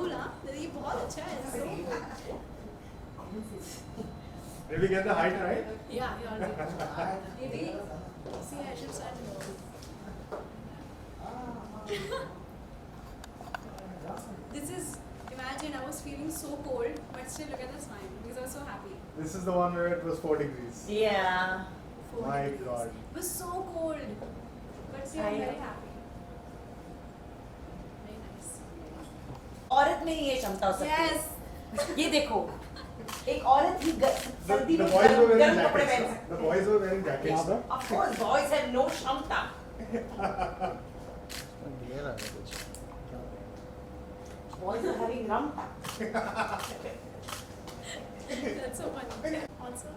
cool, huh? ये बहुत अच्छा है. So Did we get the height right? yeah, you already. Maybe. See, I should start. This is. Imagine I was feeling so cold, but still look at the smile because I was so happy. This is the one where it was 4 degrees. Yeah. 4 My degrees. God. It was so cold, but still I'm very happy. Very nice. औरत में ही ये क्षमता हो सकती है. Yes. ये देखो, एक औरत ही सर्दी The में boys were wearing गर्म कपड़े पहन jackets. सकती The है. boys were wearing jackets. Of course, boys have no क्षमता. Boys are having rampa. That's so funny. Also.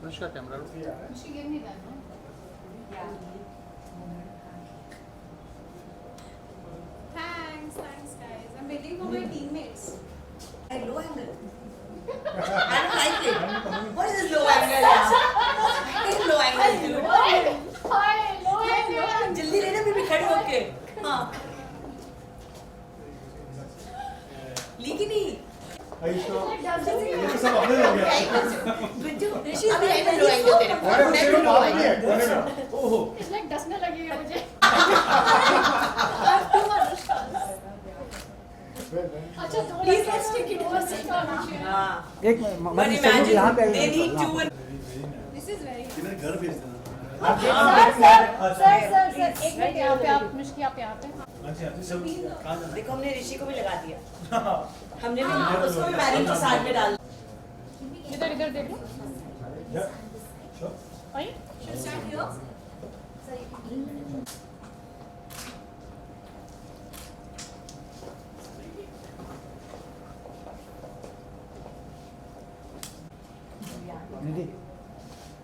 Anushka camera low. She gave me that, no? Yeah. Thanks guys. I'm waiting for my teammates. Low angle. I don't like it. What is this low angle? I hate low angle, dude. जल्दी लेना बीबी खड़े होके. हाँ. Leaky नहीं. Are you sure? ये तो सब अपने हो गया. बिट्टू, अभी मैं low angle तेरे को. अरे उससे तो बात नहीं है. बनेगा. ओहो. It's like डसने लगेगा मुझे. अच्छा Please let's take it for a second. हाँ. एक But imagine they need two and. This is very. इन्हें घर भेज देना. सर एक मिनट यहाँ पे आप मुश्किल आप यहाँ पे. अच्छा तो सब कहाँ जाना? देखो हमने ऋषि को भी लगा दिया. हमने भी उसको भी मैरिज के साथ में डाल. इधर इधर देख लो. Yeah. Sure. Fine. Should start here. निधि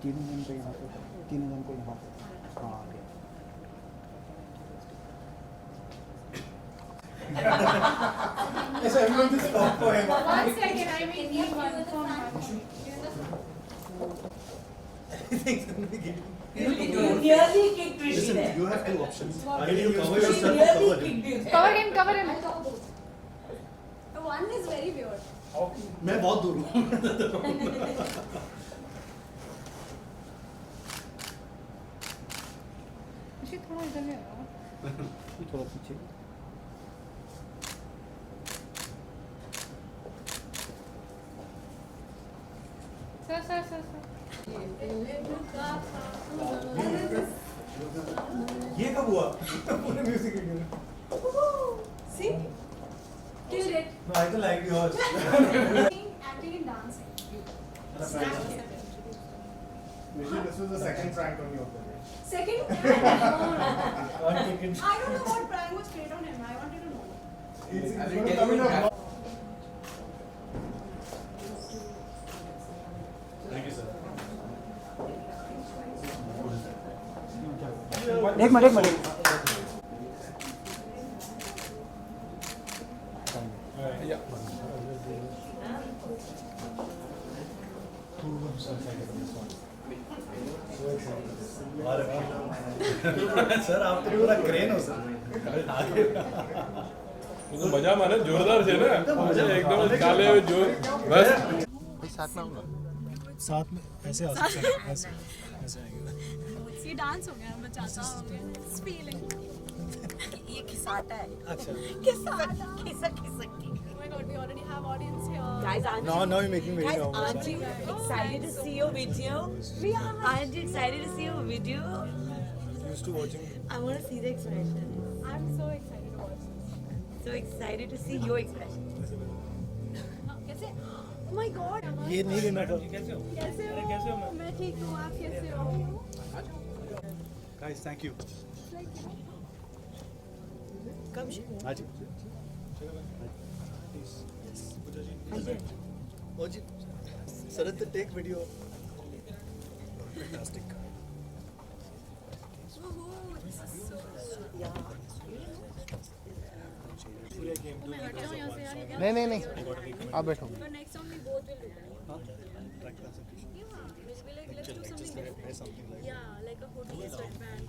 तीनों जन को यहाँ पे तीनों जन को यहाँ पे हाँ आगे Yes, everyone just stop for him. One second, I will need one for my. You nearly kicked Rishi Listen, there. you have two options. Either you cover She yourself or nearly cover him. kicked you. Cover him, cover him. The one is very weird. मैं बहुत दूर हूँ. मुझे थोड़ा इधर ले आओ. थोड़ा पीछे सर. ये कब हुआ? पूरे म्यूजिक के लिए. See? Killed it. No, I don't like yours. Acting and dancing. Rishi, this was the second prank on you of the day. Second prank. One ticket. I don't know what prank was played on him. I wanted to know. It's going to come in a Thank you, sir. एक minute Yeah. Sir आप तो पूरा crane हो sir. तो मजा माने जोरदार છે ને एकदम काले जोर बस भाई साथ में आऊंगा. साथ में ऐसे आ सकते हैं. ऐसे ऐसे आएंगे. ये डांस हो गया बचाता हो गया फीलिंग ये खिसाता है. अच्छा. खिसक की. Oh my god, we already have audience here. Guys, aren't Now you're making me guys, nervous. aren't you excited to see your video? Aren't you excited to see your video? Used to watching. I want to see the expression. I'm so excited to watch this. So excited to see your expression. कैसे? Oh my god. ये नहीं लेना था. कैसे हो? मैं ठीक हूँ, आप कैसे हो? Guys, thank you. Come हाँ जी. Oh जी. Sarat, take video. Fantastic. नहीं आप बैठो. But next time we both will do that. Yeah, maybe like let's do something different. Something like. Yeah, like a hoodie, sweatband.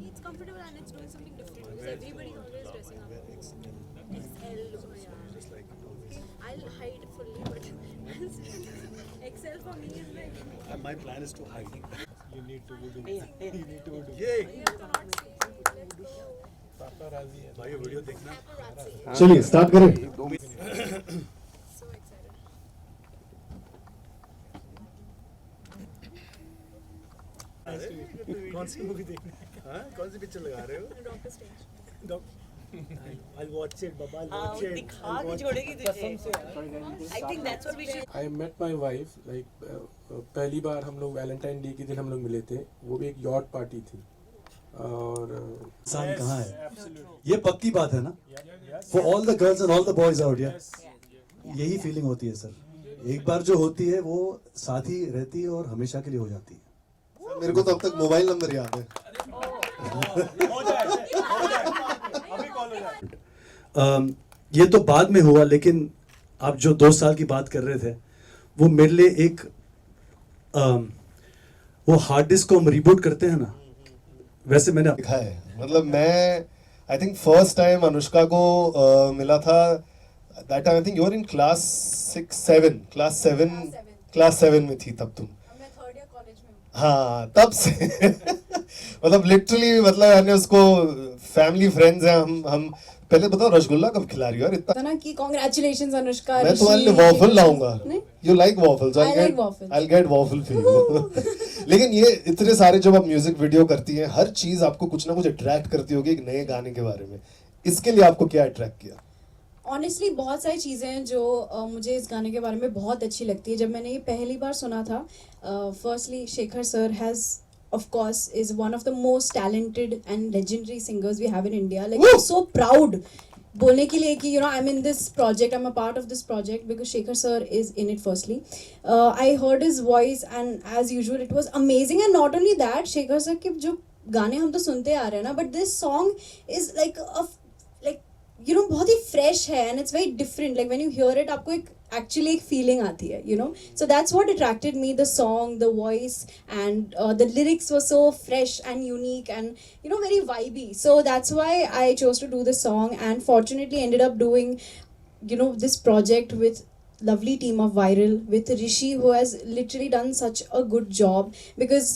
It's comfortable and it's doing something different because everybody is always dressing up. myself or me in like. My plan is to hide. You need to do. You need to do. You have to not see. पापा राजी है भाई video देखना. चलिए start करें. So excited. कौन सी movie देखनी है? हाँ कौन सी पिक्चर लगा रहे हो? Doctor Strange. I'll watch it, Baba. I'll watch it. दिखा के छोड़ेगी तुझे. I think that's what we should. I met my wife like पहली बार हम लोग वैलेंटाइन डे के दिन हम लोग मिले थे. वो भी एक यॉट पार्टी थी और इंसान कहाँ है? ये पक्की बात है ना? For all the girls and all the boys out here, यही फीलिंग होती है सर. एक बार जो होती है वो साथ ही रहती है और हमेशा के लिए हो जाती है. मेरे को तो अब तक मोबाइल नंबर याद है. ये तो बाद में हुआ, लेकिन आप जो 2 साल की बात कर रहे थे वो मेरे लिए एक वो हार्ड डिस्क को हम रिबूट करते हैं ना, वैसे मैंने लिखा है. मतलब मैं I think first time Anushka को मिला था. That time I think you were in class 7 में थी तब तुम. मैं थर्ड ईयर कॉलेज में हूँ. हाँ तब से मतलब लिटरली मतलब मैंने उसको फैमिली फ्रेंड्स हैं हम. पहले बताओ रसगुल्ला कब खिला रही हो यार इतना. ना कि कांग्रेचुलेशंस अनुष्का. मैं तुम्हारे लिए वॉफल लाऊंगा. You like waffles? I like waffles. I'll get waffle for you. लेकिन ये इतने सारे जब आप म्यूजिक वीडियो करती हैं हर चीज आपको कुछ ना कुछ अट्रैक्ट करती होगी एक नए गाने के बारे में. इसके लिए आपको क्या अट्रैक्ट किया? ऑनेस्टली बहुत सारी चीज़ें हैं जो मुझे इस गाने के बारे में बहुत अच्छी लगती है. जब मैंने ये पहली बार सुना था, firstly Shekhar sir has of course is one of the most talented and legendary singers we have in India. Like I'm so proud बोलने के लिए कि I'm in this project, I'm a part of this project because Shekhar sir is in it. Firstly, I heard his voice and as usual it was amazing. And not only that, Shekhar sir के जो गाने हम तो सुनते आ रहे हैं ना, but this song is like बहुत ही fresh है and it's very different. Like when you hear it, आपको एक actually एक feeling आती है, So that's what attracted me, the song, the voice, and the lyrics were so fresh and unique and very vibey. So that's why I chose to do this song and fortunately ended up doing this project with lovely team of Viral, with Rishi who has literally done such a good job because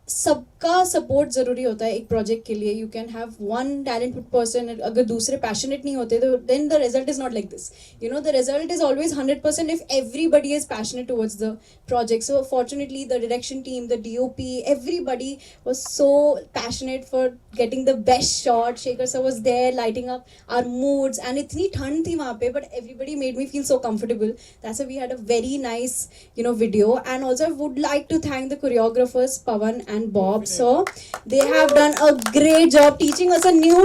सबका सपोर्ट ज़रूरी होता है एक project के लिए. You can have one talented person, अगर दूसरे पैशनेट नहीं होते तो then the result is not like this. The result is always 100% if everybody is passionate towards the project. So fortunately the direction team, the DOP, everybody was so passionate for getting the best shot. Shekhar sir was there lighting up our moods and इतनी ठंड थी वहाँ पे, but everybody made me feel so comfortable. That's why we had a very nice video. And also I would like to thank the choreographers Pawan and Bob. So they have done a great job teaching us a new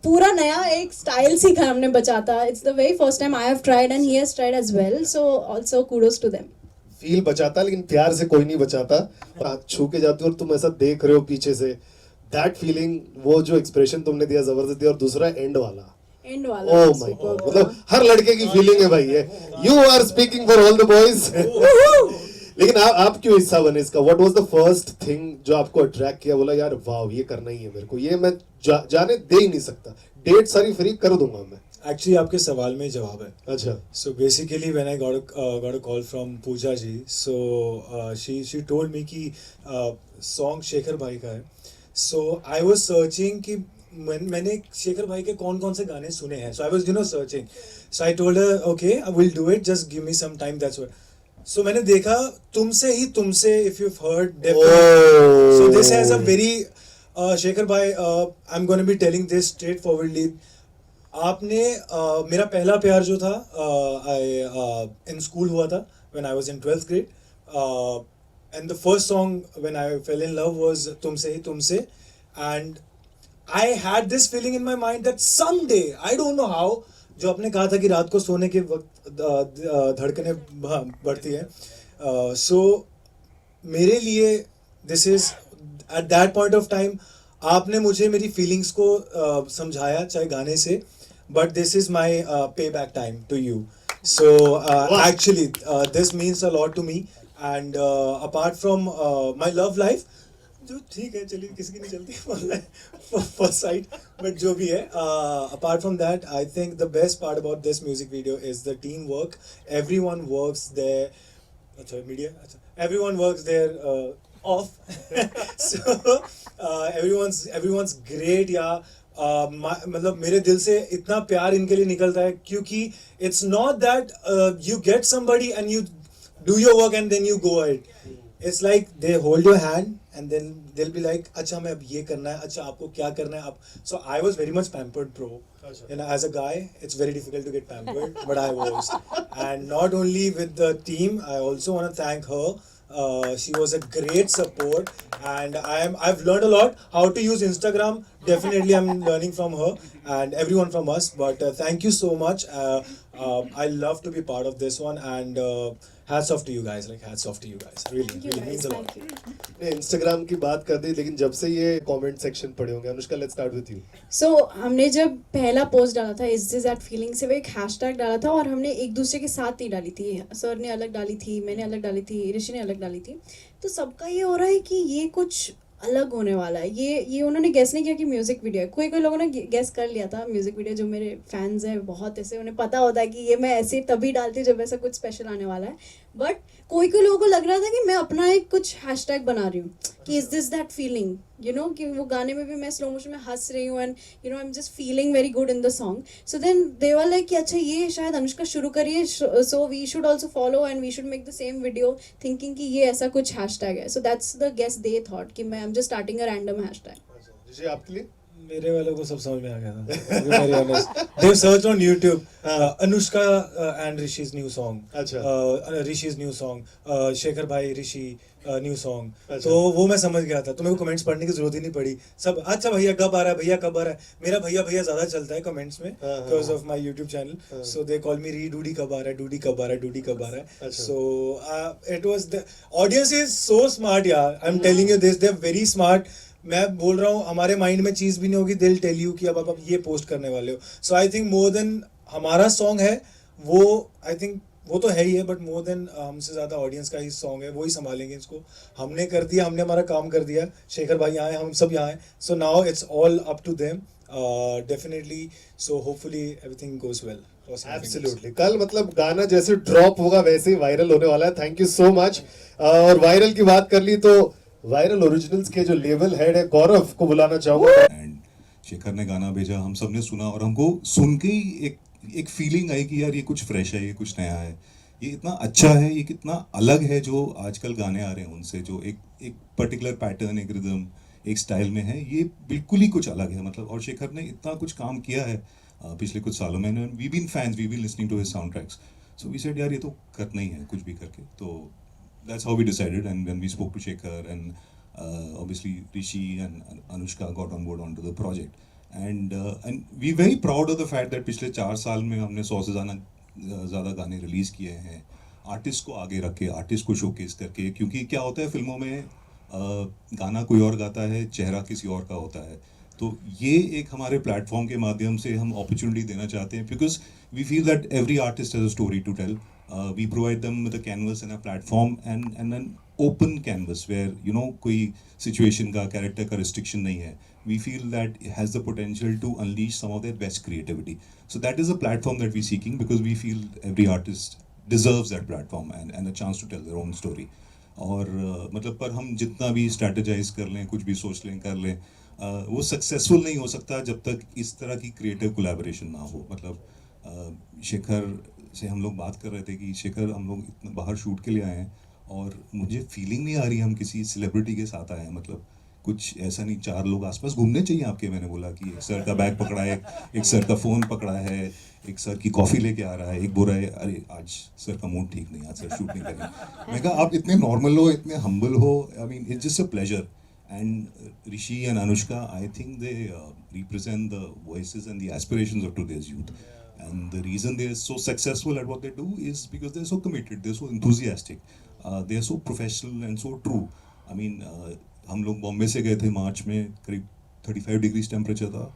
पूरा नया एक style सीखा हमने बचाता. It's the very first time I have tried and he has tried as well. So also kudos to them. Feel बचाता लेकिन प्यार से कोई नहीं बचाता. हाथ छू के जाते हो और तुम ऐसा देख रहे हो पीछे से, दैट फीलिंग, वो जो एक्सप्रेशन तुमने दिया जबरदस्ती. और दूसरा एंड वाला. ओह माय गॉड, मतलब हर लड़के की फीलिंग है भाई ये. You are speaking for all the boys. लेकिन आप क्यों हिस्सा बने इसका? What was the first thing जो आपको अट्रैक्ट किया, बोला यार वाव ये करना ही है मेरे को, ये मैं जाने दे ही नहीं सकता, डेट सारी फ्री कर दूंगा मैं? एक्चुअली आपके सवाल में जवाब है. अच्छा. So basically when I got a call from Pooja ji, so she told me कि song शेखर भाई का है. So I was searching कि मैंने शेखर भाई के कौन से गाने सुने हैं. So I was searching. So I told her okay I will do it, just give me some time, that's what. So मैंने देखा तुमसे ही तुमसे, if you've heard definitely. So this has a very Shekhar भाई, I'm going to be telling this straightforwardly. आपने मेरा पहला प्यार जो था in school हुआ था when I was in 12th grade, and the first song when I fell in love was तुमसे ही तुमसे, and I had this feeling in my mind that someday, I don't know how, जो आपने कहा था कि रात को सोने के वक्त धड़कने बढ़ती है. So मेरे लिए this is at that point of time, आपने मुझे मेरी feelings को समझाया चाहे गाने से, but this is my payback time to you. So actually this means a lot to me, and apart from my love life, जो ठीक है चलिए किसी की नहीं चलती फर्स्ट साइड, बट जो भी है, apart from that I think the best part about this music video is the teamwork. Everyone works there अच्छा media, अच्छा everyone works there off. So everyone's great यार. मतलब मेरे दिल से इतना प्यार इनके लिए निकलता है क्योंकि it's not that you get somebody and you do your work and then you go ahead. It's like they hold your hand and then they'll be like, अच्छा हमें अब ये करना है, अच्छा आपको क्या करना है आप. So I was very much pampered, bro. You know, as a guy, it's very difficult to get pampered, but I was. And not only with the team, I also want to thank her. She was a great support, and I've learned a lot how to use Instagram. Definitely, I'm learning from her and everyone from us. But thank you so much. I love to be part of this one, and hats off to you guys. Like hats off to you guys. Really, Thank you really guys, means a lot. thank you. ने Instagram की बात कर दी, लेकिन जब से ये comment section पढ़े होंगे, Anushka let's start with you. So हमने जब पहला पोस्ट डाला था इज दिस दैट फीलिंग से वो एक हैशटैग डाला था और हमने एक दूसरे के साथ ही डाली थी. सर ने अलग डाली थी, मैंने अलग डाली थी, ऋषि ने अलग डाली थी. तो सबका ये हो रहा है कि ये कुछ अलग होने वाला है. ये उन्होंने गेस नहीं किया कि म्यूजिक वीडियो है. कोई लोगों ने गेस कर लिया था म्यूजिक वीडियो. जो मेरे फैंस हैं बहुत ऐसे, उन्हें पता होता है कि ये मैं ऐसे तभी डालती हूँ जब ऐसा कुछ स्पेशल आने वाला है. बट कोई लोगों को लग रहा था कि मैं अपना एक कुछ हैशटैग बना रही हूँ कि is this that feeling, you know, कि वो गाने में भी मैं स्लो मोशन में हंस रही हूँ and you know I am just feeling very good in the song. So then they were like कि अच्छा ये शायद अनुष्का शुरू करिए, so we should also follow and we should make the same video, thinking कि ये ऐसा कुछ हैशटैग है. So that's the guess they thought कि मैं I am just starting a random hashtag. Rishi आपके लिए मेरे वालों को सब समझ में आ गया था. To be very honest. They've searched on YouTube. Anushka and Rishi's new song. अच्छा. Rishi's new song. शेखर भाई Rishi new song. अच्छा. तो वो मैं समझ गया था. तो मेरे को कमेंट्स पढ़ने की जरूरत ही नहीं पड़ी. सब अच्छा भैया कब आ रहा है, भैया कब आ रहा है. मेरा भैया ज्यादा चलता है कमेंट्स में because of my YouTube channel. So they call me Ri Doody कब आ रहा है, Doody कब आ रहा है, Doody कब आ रहा है. अच्छा. So it was the audience is so smart यार. I'm telling you this, they're very smart. मैं बोल रहा हूँ हमारे माइंड में चीज़ भी नहीं होगी, दिल टेल यू कि अब आप ये पोस्ट करने वाले हो. सो आई थिंक मोर देन हमारा सॉन्ग है वो, आई थिंक वो तो है ही है, बट मोर देन हमसे ज़्यादा ऑडियंस का ही सॉन्ग है, वो ही संभालेंगे इसको. हमने कर दिया, हमने हमारा काम कर दिया. शेखर भाई यहाँ हैं, हम सब यहाँ हैं. So now it's all up to them definitely. So hopefully everything goes well. Absolutely. कल मतलब गाना जैसे ड्रॉप होगा वैसे ही वायरल होने वाला है. Thank you so much. और वायरल की बात कर ली तो वायरल ओरिजिनल्स के जो लेवल हेड है गौरव को बुलाना चाहूंगा. एंड शेखर ने गाना भेजा, हम सब ने सुना और हमको सुन के ही एक फीलिंग आई कि यार ये कुछ फ्रेश है, ये कुछ नया है, ये इतना अच्छा है, ये कितना अलग है जो आजकल गाने आ रहे हैं उनसे, जो एक पर्टिकुलर पैटर्न, एक रिदम, एक स्टाइल में है. ये बिल्कुल ही कुछ अलग है मतलब. और शेखर ने इतना कुछ काम किया है पिछले कुछ सालों में. We been fans, we been listening to his sound tracks. So we said यार ये तो करना ही है कुछ भी करके. तो that's how we decided, and when we spoke to Shekhar and obviously Rishi and Anushka got on board onto the project, and we very proud of the fact that पिछले 4 साल में हमने 100 से ज़्यादा गाने रिलीज़ किए हैं, आर्टिस्ट को आगे रख के, आर्टिस्ट को शोकेस करके. क्योंकि क्या होता है फिल्मों में गाना कोई और गाता है, चेहरा किसी और का होता है. तो ये एक हमारे प्लेटफॉर्म के माध्यम से हम अपॉर्चुनिटी देना चाहते हैं, because we feel that every artist has a story to tell. We provide them with a canvas and a platform and an open canvas where you know कोई situation का character का restriction नहीं है. We feel that it has the potential to unleash some of their best creativity. So that is a platform that we're seeking because we feel every artist deserves that platform and a chance to tell their own story. और मतलब पर हम जितना भी strategize कर लें, कुछ भी सोच लें, कर लें, वो successful नहीं हो सकता जब तक इस तरह की creative collaboration ना हो. मतलब शेखर से हम लोग बात कर रहे थे कि शेखर हम लोग इतना बाहर शूट के लिए आए हैं और मुझे फीलिंग नहीं आ रही हम किसी सेलिब्रिटी के साथ आए हैं. मतलब कुछ ऐसा नहीं, 4 लोग आसपास घूमने चाहिए आपके. मैंने बोला कि एक सर का बैग पकड़ा है, एक सर का फ़ोन पकड़ा है, एक सर की कॉफ़ी लेके आ रहा है, एक बोल रहा है अरे आज सर का मूड ठीक नहीं, आज सर शूट नहीं करेंगे. मैं कहा आप इतने नॉर्मल हो, इतने हम्बल हो. I mean it's just a pleasure. And Rishi and Anushka, I think they represent the voices and the aspirations of today's youth. And the reason they are so successful at what they do is because they're so committed, they're so enthusiastic, they are so professional and so true. I mean, हम लोग बॉम्बे से गए थे मार्च में, करीब 35 degrees temperature था,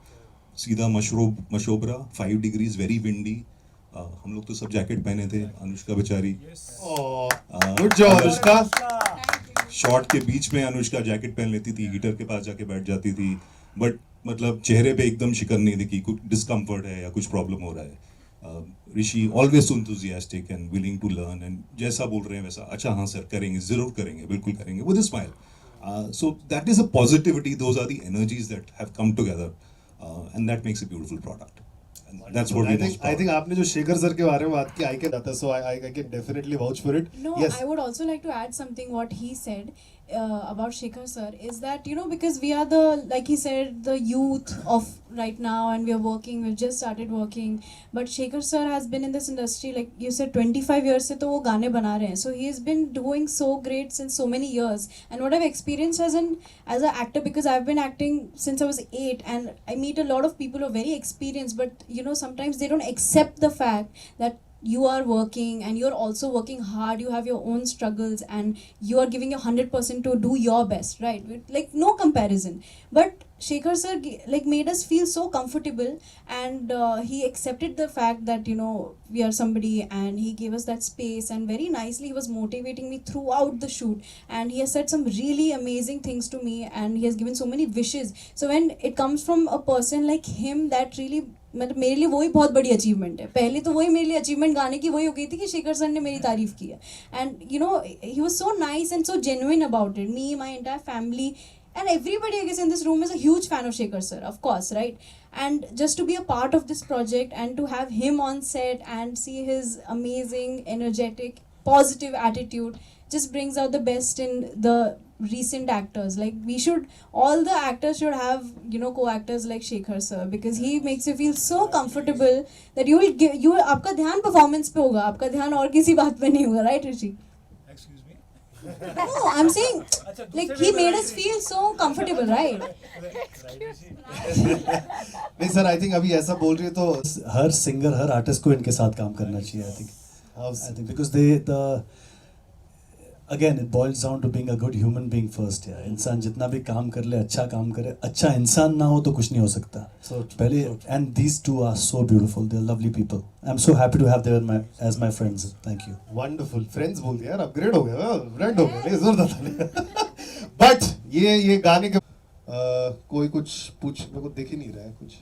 सीधा Mashobra 5 degrees, very windy. हम लोग तो सब जैकेट पहने थे. अनुष्का बेचारी, गुड जॉब अनुष्का. शॉर्ट के बीच में अनुष्का जैकेट पहन लेती थी, हीटर के पास जाके बैठ जाती थी, बट मतलब चेहरे पे एकदम शिकन नहीं दिखी, कुछ डिस्कम्फर्ट है या कुछ प्रॉब्लम हो रहा है. ऋषि always so enthusiastic and willing to learn, and जैसा बोल रहे हैं वैसा, अच्छा हाँ सर करेंगे, जरूर करेंगे, बिल्कुल करेंगे, with a smile. So that is a positivity, those are the energies that have come together, and that makes a beautiful product. And that's what we most proud I think of. आपने जो Shekhar sir के बारे में बात की, I can जाता, so I can definitely vouch for it. No, Yes. I would also like to add something what he said about Shekhar sir is that, you know, because we are the, like he said, the youth of right now, and we are working, we've just started working, but Shekhar sir has been in this industry, like you said, 25 years से तो वो गाने बना रहे हैं, so he has been doing so great since so many years. And what I've experienced as an actor, because I've been acting since I was 8, and I meet a lot of people who are very experienced, but you know, sometimes they don't accept the fact that you are working and you're also working hard, you have your own struggles, and you are giving your 100% to do your best, right? Like no comparison. But Shekhar sir like made us feel so comfortable, and he accepted the fact that, you know, we are somebody, and he gave us that space, and very nicely he was motivating me throughout the shoot, and he has said some really amazing things to me, and he has given so many wishes. So when it comes from a person like him, that really, मतलब मेरे लिए वही बहुत बड़ी achievement है. पहले तो वही मेरे लिए अचीवमेंट गाने की वही हो गई थी कि शेखर सर ने मेरी तारीफ की है, and you no he was so nice and so genuine about it. Me, my entire family, and everybody I guess in this room is a huge fan of Shekhar sir, of course, right? And just to be a part of this project and to have him on set and see his amazing, energetic, positive attitude just brings out the best in the recent actors. Like we should, all the actors should have, you know, co-actors like Shekhar sir, because he makes you feel so comfortable that you will give, you आपका ध्यान performance पे होगा, आपका ध्यान और किसी बात पे नहीं होगा, right Rishi? Excuse me? No, I'm saying like he made us feel so comfortable, right? नहीं सर, आई थिंक अभी ऐसा बोल रही है तो हर सिंगर, हर आर्टिस्ट को इनके साथ काम करना चाहिए. I think because again it boils down to being a good human being first. यार इंसान जितना भी काम कर ले, अच्छा काम करे, अच्छा इंसान ना हो तो कुछ नहीं हो सकता. So पहले, and these two are so beautiful, they're lovely people. I'm so happy to have them as my friends. Thank you. Wonderful. Friends बोल दिया यार, अपग्रेड हो गया, ब्रांड हो गया, जरूरत नहीं. बट ये गाने के कोई कुछ पूछ, मेरे को दिख ही नहीं रहा है कुछ.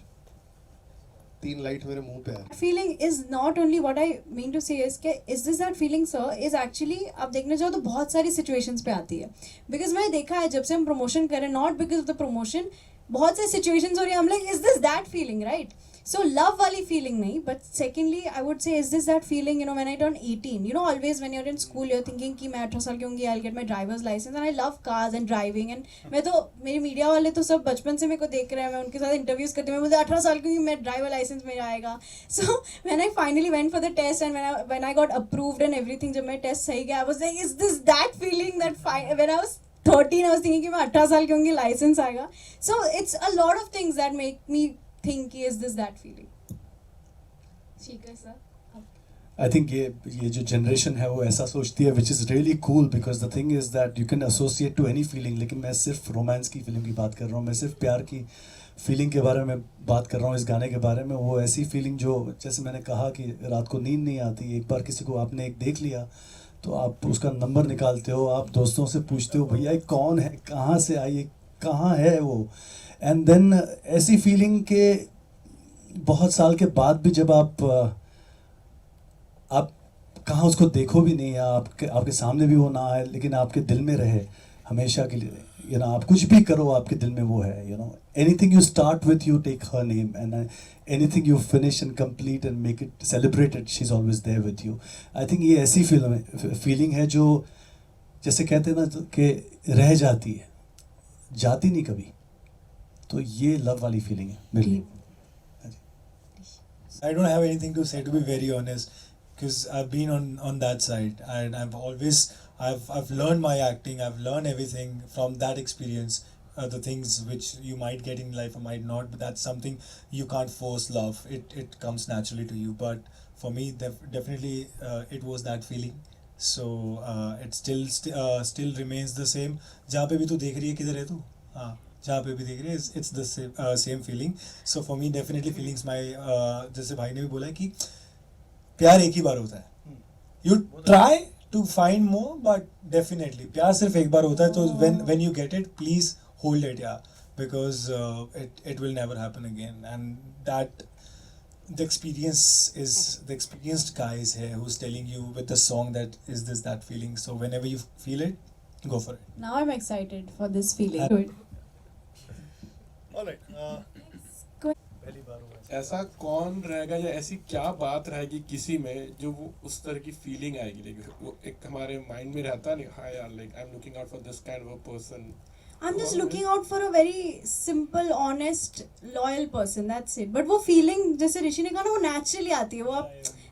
3 लाइट मेरे मुंह पे है. Feeling is not only what I mean to say is कि is this that feeling sir is actually, आप देखने जाओ तो बहुत सारी situations पे आती है. Because मैंने देखा है जब से हम promotion कर रहे हैं, not because of the promotion, बहुत सारी situations हो रही है, I'm like, is this that feeling, right? So love वाली feeling नहीं, but secondly I would say, is this that feeling, you know, when I turn 18, you know, always when you're in school you're thinking कि मैं 18 साल की होंगी, I'll get my driver's license, and I love cars and driving, and मैं तो, मेरी media वाले तो सब बचपन से मेरे को देख रहे हैं, मैं उनके साथ इंटरव्यूज करती हूँ, मैं बोलती 18 साल की होंगी, मैं ड्राइवर लाइसेंस मेरा आएगा. So when I finally went for the test and when I got approved and everything, जब मेरा टेस्ट सही गया, I was like, is this that feeling that when I was 13 I was thinking कि मैं 18 साल की होंगी, लाइसेंस आएगा. So it's a lot of things that make me think, is this that feeling? Shekhar sir. I think ये जो generation है वो ऐसा सोचती है, which is really cool, because the thing is that you can associate to any feeling. लेकिन मैं सिर्फ रोमांस की फीलिंग की बात कर रहा हूँ, मैं सिर्फ प्यार की फीलिंग के बारे में बात कर रहा हूँ. इस गाने के बारे में वो ऐसी फीलिंग जो, जैसे मैंने कहा कि रात को नींद नहीं आती, एक बार किसी को आपने एक देख लिया तो आप उसका नंबर निकालते हो, आप दोस्तों से पूछते हो भैया ये कौन है, कहाँ से आई है, कहाँ है वो. एंड देन ऐसी फीलिंग के बहुत साल के बाद भी जब आप कहाँ उसको देखो भी नहीं, आपके सामने भी वो ना आए, लेकिन आपके दिल में रहे हमेशा के लिए. यू नो, आप कुछ भी करो आपके दिल में वो है. You know, anything you start with, you take her name, and anything you finish and complete and make it celebrated, she is always there with you. I think ये ऐसी फीलिंग है जो, जैसे कहते हैं ना कि रह जाती है, जाती नहीं कभी. तो ये लव वाली फीलिंग है मेरे लिए. I don't have anything to say, to be very honest, because I've been on that side, and I've learned my acting, I've learned everything from that experience. The things which you might get in life or might not, but that's something you can't force love. It comes naturally to you. But for me, definitely it was that feeling. So it still remains the same. जहाँ पे भी तू देख रही है, किधर है तू? हाँ, जहाँ पे भी देख रही है, it's the same feeling. So for me, definitely feelings my जैसे भाई ने भी बोला कि प्यार एक ही बार होता है. You try to find more, but definitely प्यार सिर्फ एक बार होता है. तो when you get it, please hold it, yeah, because it will never happen again. And the experience is the experienced guy is here who's telling you with the song that is this that feeling. So whenever you feel it, go for it. Now I'm excited for this feeling. Good. पहली बार हुआ है। ऐसा कौन रहेगा या ऐसी क्या बात रहेगी किसी में जो वो उस तरह की फीलिंग आएगी, लेकिन वो एक हमारे माइंड में रहता नहीं, हाँ यार like I am looking out for this kind of a person. I'm just looking out for a very simple, honest, loyal person. That's it. But वो feeling जैसे ऋषि ने कहा ना, वो naturally आती है. वो आप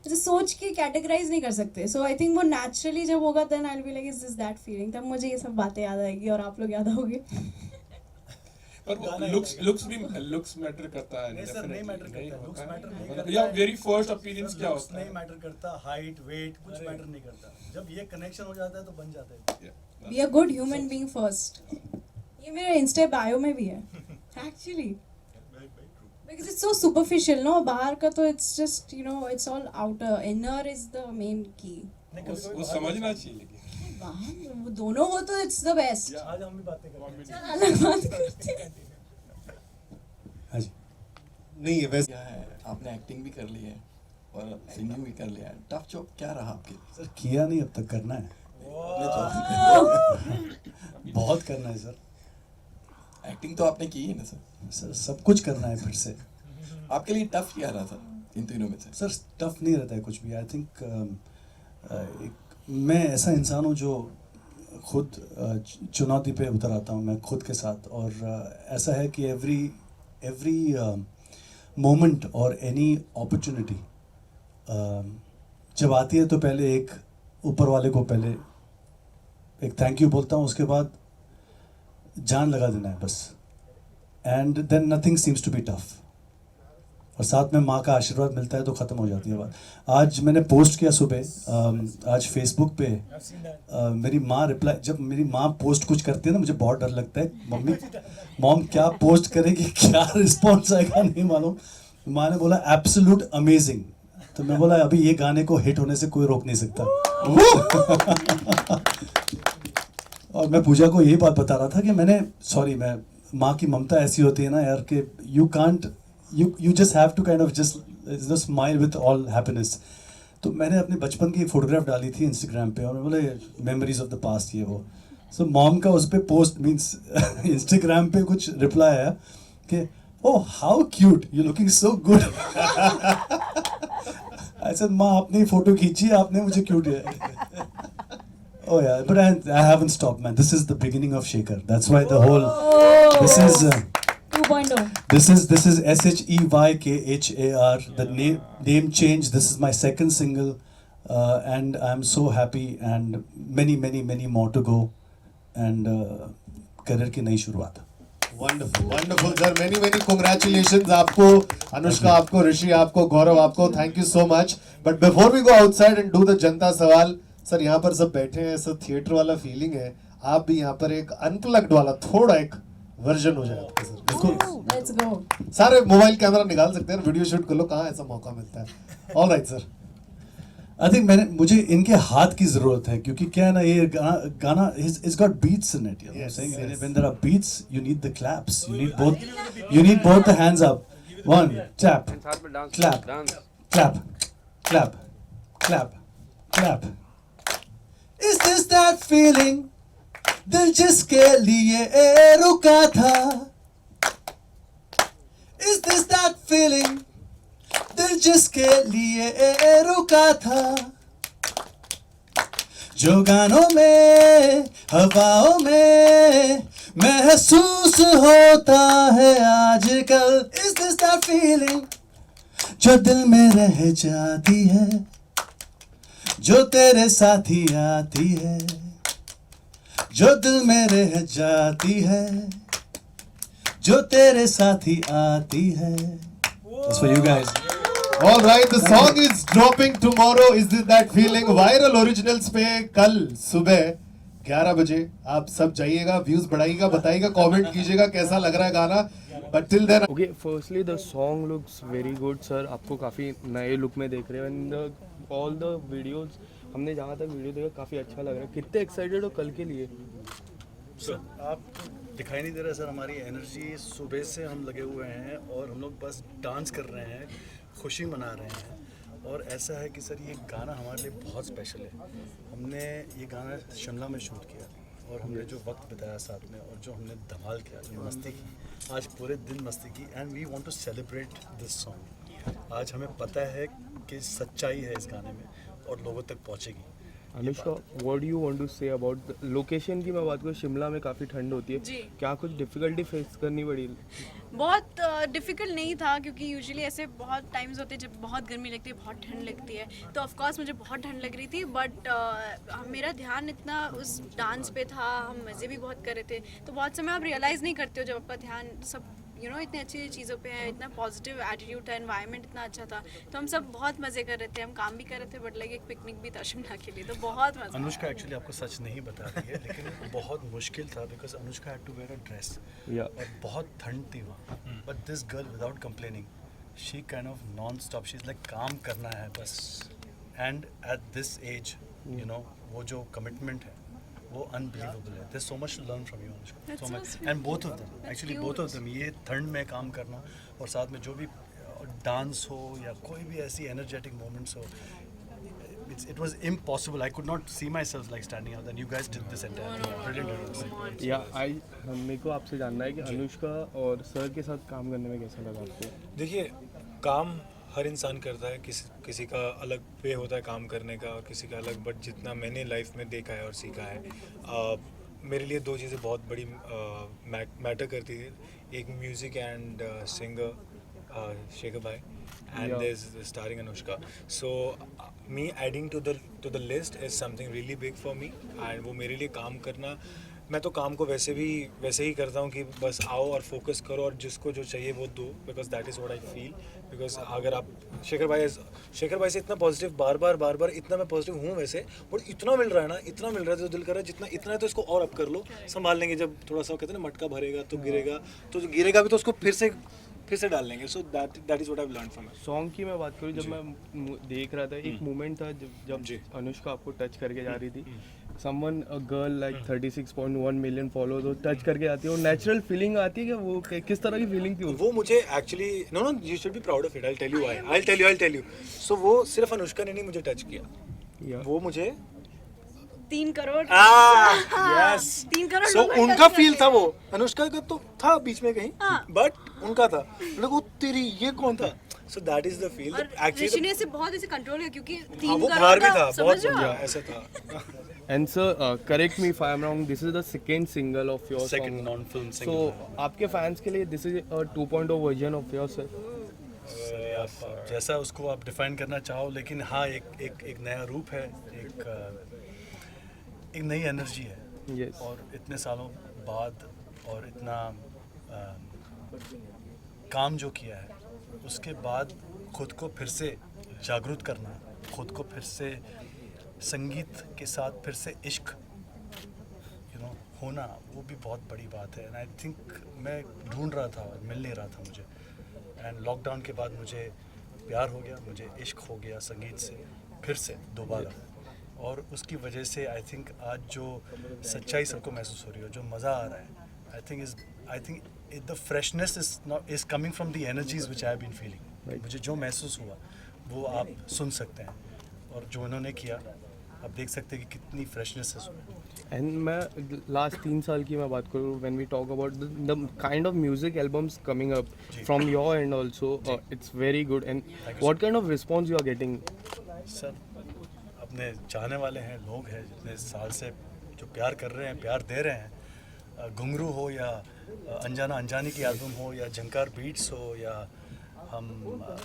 ऐसे सोच के categorize नहीं कर सकते. So I think वो naturally जब होगा, then I'll be like, is this that feeling? तब मुझे ये सब बातें याद आएगी और आप लोग याद आओगे. पर लुक्स मैटर करता है. नहीं सर, नहीं मैटर करता, लुक्स मैटर नहीं करता। या वेरी फर्स्ट अपीयरेंस क्या लुक्स होता है? नहीं मैटर करता, हाइट वेट कुछ मैटर नहीं करता, जब ये कनेक्शन हो जाता है तो बन जाता है। Be a good human being first. ये मेरे इंस्टा बायो में भी है actually, because it's so superficial, no? बाहर का तो it's just, you know, it's all outer. Inner is the main key. वो समझना चाहिए, लेकिन बाहर वो दोनों हो तो it's the best. आज हम भी बातें करेंगे। चल अलग बात करते हैं. हाँ जी। नहीं वैसे क्या है, आपने एक्टिंग भी कर ली है और सिंगिंग भी कर लिया है, टफ जॉब क्या रहा आपके लिए? सर किया नहीं, अब तक करना है, बहुत करना है सर। एक्टिंग तो आपने की है ना सर? सर सब कुछ करना है फिर से। आपके लिए टफ क्या रहा था इन तीनों में से? सर टफ नहीं रहता है कुछ भी। आई थिंक मैं ऐसा इंसान हूँ जो खुद चुनौती पे उतर आता हूँ मैं खुद के साथ, और ऐसा है कि एवरी मोमेंट और एनी अपॉर्चुनिटी जब आती है तो पहले एक ऊपर वाले को पहले एक थैंक यू बोलता हूँ, उसके बाद जान लगा देना है बस, and then nothing seems to be tough, और साथ में माँ का आशीर्वाद मिलता है तो ख़त्म हो जाती है बात। आज मैंने पोस्ट किया सुबह, आज फेसबुक पे मेरी माँ रिप्लाई, जब मेरी माँ पोस्ट कुछ करती है ना मुझे बहुत डर लगता है, मॉम क्या पोस्ट करेगी, क्या रिस्पॉन्स आएगा नहीं मालूम। माँ ने बोला एब्सोल्यूट अमेजिंग, तो मैं बोला अभी ये गाने को हिट होने से कोई रोक नहीं सकता। और मैं पूजा को यही बात बता रहा था कि मैं माँ की ममता ऐसी होती है ना यार कि you just have to kind of just smile with all happiness। तो मैंने अपने बचपन की फोटोग्राफ डाली थी इंस्टाग्राम पे और मैं बोले मेमोरीज ऑफ द पास्ट ये वो। सो मॉम का उस पर पोस्ट मीन्स इंस्टाग्राम पे कुछ रिप्लाई आया कि oh how cute you looking so good. ऐसा माँ आपने फोटो खींची, आपने मुझे क्यूट किया। Oh yeah, but I haven't stopped, man. This is the beginning of Shekhar. That's why the whole this is 2.0. This is SHEYKHAR. The name change. This is my second single, and I'm so happy. And many more to go. And career की नई शुरुआत। wonderful sir, many congratulations आपको, अनुष्का आपको, ऋषि आपको, गौरव आपको, thank you so much. But before we go outside and do the जनता सवाल, sir यहाँ पर सब बैठे हैं, सब थिएटर वाला फीलिंग है, आप भी यहाँ पर एक अनप्लग्ड वाला थोड़ा एक वर्जन हो जाए आपके सर। बिल्कुल Let's go. सारे मोबाइल कैमरा निकाल सकते हैं, वीडियो शूट कर लो, कहाँ ऐसा मौका मिलता है। All right sir. I think मुझे इनके हाथ की जरूरत है, क्योंकि क्या है ना ये गाना it's got beats in it, you know what I'm saying? Yes. When there are beats you need the claps, you need both the hands up, one tap, clap, clap, clap, clap, clap। Is this that feeling दिल जिसके लिए रुका था? Is this that feeling दिल जिसके लिए रुका था? जो गानों में हवाओं में महसूस होता है आजकल। Is this that feeling जो दिल में रह जाती है, जो तेरे साथ ही आती है, जो दिल में रह जाती है, जो तेरे साथ ही आती है। That's for you guys. All right, the song is dropping tomorrow. Is this that feeling? Viral Originals पे कल सुबह 11 बजे आप सब जाइएगा, व्यूज बढ़ाइएगा, बताइएगा, कमेंट कीजिएगा कैसा लग रहा है गाना। But till then, Okay, firstly the song looks very good sir, आपको काफ़ी नए लुक में देख रहे हो, and all the videos हमने जहाँ तक वीडियो देखा काफ़ी अच्छा लग रहा है। कितने एक्साइटेड हो कल के लिए? सर आपको दिखाई नहीं दे रहा सर, हमारी एनर्जी सुबह से हम लगे हुए हैं और हम लोग बस डांस कर रहे हैं, खुशी मना रहे हैं। और ऐसा है कि सर ये गाना हमारे लिए बहुत स्पेशल है। हमने ये गाना शिमला में शूट किया और हमने जो वक्त बिताया साथ में और जो हमने धमाल किया, जो मस्ती की, आज पूरे दिन मस्ती की, and we want to celebrate this song. आज हमें पता है कि सच्चाई है इस गाने में और लोगों तक पहुंचेगी। Anushka, what do you want to say about location की मैं बात करूँ, शिमला में काफ़ी ठंड होती है, जी। क्या कुछ डिफ़िकल्टी फेस करनी पड़ी? बहुत डिफ़िकल्ट नहीं था, क्योंकि यूजुअली ऐसे बहुत टाइम्स होते हैं जब बहुत गर्मी लगती है, बहुत ठंड लगती है, तो ऑफ कोर्स मुझे बहुत ठंड लग रही थी, बट मेरा ध्यान इतना उस डांस पे था, हम मज़े भी बहुत कर रहे थे, तो बहुत समय आप रियलाइज़ नहीं करते हो जब आपका ध्यान सब इतनी अच्छी चीज़ों पे है, इतना पॉजिटिव एटीट्यूड था, एनवायरनमेंट इतना अच्छा था, तो हम सब बहुत मज़े कर रहे थे, हम काम भी कर रहे थे, बट लाइक एक पिकनिक भी था शिमला के लिए, तो बहुत मज़ा। अनुष्का एक्चुअली आपको सच नहीं बता रही है, लेकिन बहुत मुश्किल था because Anushka had to wear a dress और बहुत ठंड थी वहाँ, but this girl without complaining she kind of non stop, she is like काम करना है बस। एंड एट दिस एज वो जो कमिटमेंट है वो अनबिलीवेबल है। There so much to learn from you Anushka, That's so so much, sweet. And both of them, actually both of them, ये ठंड में काम करना और साथ में जो भी डांस हो या कोई भी ऐसी एनर्जेटिक मोमेंट्स हो, it was impossible. I could not see myself like standing out, and you guys did this entire thing. Brilliant. या मेरे को आपसे जानना है कि अनुष्का और सर के साथ काम करने में कैसा लगा आपको? देखिए, काम हर इंसान करता है, किसी का अलग वे होता है काम करने का और किसी का अलग, बट जितना मैंने लाइफ में देखा है और सीखा है, मेरे लिए दो चीज़ें बहुत बड़ी मैटर करती थी। एक म्यूज़िक एंड सिंगर शेखर भाई, and there's starring Anushka. So me adding to the list is something really big for me, and वो मेरे लिए काम करना, मैं तो काम को वैसे ही करता हूँ कि बस आओ और फोकस करो और जिसको जो चाहिए वो दो, because that is what I feel. Because अगर आप शेखर भाई से इतना पॉजिटिव बार बार इतना मैं पॉजिटिव हूँ वैसे, बट इतना मिल रहा है तो दिल कर रहा है जितना इतना है तो इसको और अप कर लो, संभाल लेंगे। जब थोड़ा सा कहते हैं ना मटका भरेगा तो गिरेगा भी तो उसको फिर से डाल लेंगे। So that is what I have learned from it. Song की मैं बात करूँ, जब मैं देख रहा था एक मोमेंट था जब अनुष्का आपको टच करके जा रही थी, someone a girl like 36.1 million followers वो टच करके आती है, वो नेचुरल फीलिंग आती है कि वो किस तरह की फीलिंग थी वो मुझे actually no you should be proud of it. I tell you so वो सिर्फ अनुष्का ने नहीं मुझे टच किया, वो मुझे 3 करोड़ यस 3 करोड़ सो उनका फील था, वो अनुष्का का तो था बीच में कहीं, बट उनका था, मतलब वो तेरी ये कौन था। So that is the feel actually Rishi ने से बहुत ऐसे कंट्रोल है, क्योंकि 3 वो करोड़ बाहर भी का, था, बहुत समझ रहे हो? बढ़िया ऐसा था। And sir correct me if I am wrong, this is the second single of your second non film so singer. आपके फैंस के लिए this is a 2.0 version of your sir. आप जैसा उसको आप डिफाइन करना चाहो, लेकिन हाँ एक नया रूप है, एक नई एनर्जी है। Yes. और इतने सालों बाद और इतना काम जो किया है उसके बाद खुद को फिर से जागरूक करना, खुद को फिर से संगीत के साथ फिर से इश्क होना, वो भी बहुत बड़ी बात है। एंड आई थिंक मैं ढूंढ रहा था और मिल नहीं रहा था मुझे, एंड लॉकडाउन के बाद मुझे प्यार हो गया, मुझे इश्क हो गया संगीत से फिर से दोबारा, और उसकी वजह से आई थिंक आज जो सच्चाई सबको महसूस हो रही है, जो मज़ा आ रहा है, I think the freshness is coming from the energies which I have been feeling. मुझे जो महसूस हुआ वो आप सुन सकते हैं, और जो उन्होंने किया आप देख सकते हैं कि कितनी फ्रेशनेस है उसमें। एंड मैं लास्ट 3 साल की मैं बात करूँ, when we talk about the kind of music albums coming up from your and also, it's very good. And what kind of response you are getting? Sir अपने चाहने वाले हैं, लोग हैं जितने साल से जो प्यार कर रहे हैं, प्यार दे रहे हैं, घुंघरू हो या अनजाना अनजानी की एल्बम हो या झंकार बीट्स हो, या हम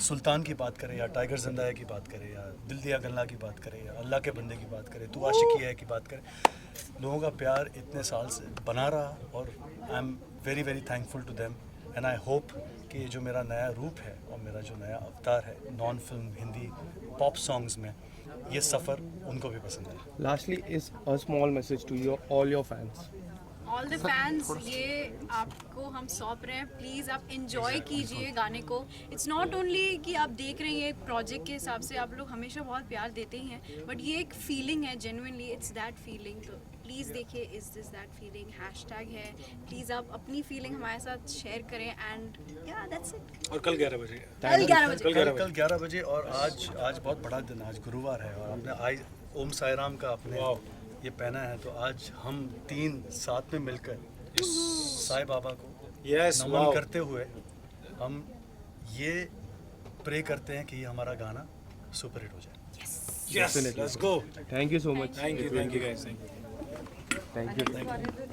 सुल्तान की बात करें या टाइगर जिंदा है की बात करें या दिल दिया गल्ला की बात करें या अल्लाह के बंदे की बात करें, तू आशिकी है की बात करें, लोगों का प्यार इतने साल से बना रहा, और I am very very thankful to them. And I hope कि ये जो मेरा नया रूप है और मेरा जो नया अवतार है non film Hindi pop songs में, ये सफ़र उनको भी पसंद है। Lastly is a small message to your all your fans. All the fans, ये आपको हम सौंप रहे हैं, प्लीज़ आप इन्जॉय कीजिए गाने को। इट्स नॉट ओनली कि आप देख रहे हैं एक प्रोजेक्ट के हिसाब से, आप लोग हमेशा बहुत प्यार देते ही हैं, बट ये एक फीलिंग है जेन्युइनली, इट्स दैट फीलिंग। तो प्लीज़ देखिए is this that feeling hashtag है, प्लीज़ आप अपनी फीलिंग हमारे साथ शेयर करें एंड या दैट्स इट। और कल 11 बजे कल 11 बजे कल 11 बजे और आज बहुत बड़ा दिन है, आज गुरुवार है और आपने आज ओम साई राम का आपने ये पहना है, तो आज हम 3 साथ में मिलकर साईं बाबा को नमन करते हुए हम ये प्रे करते हैं कि ये हमारा गाना सुपर हिट हो जाए। Yes, let's go. Thank you so much. Thank you guys. Thank you. Thank you.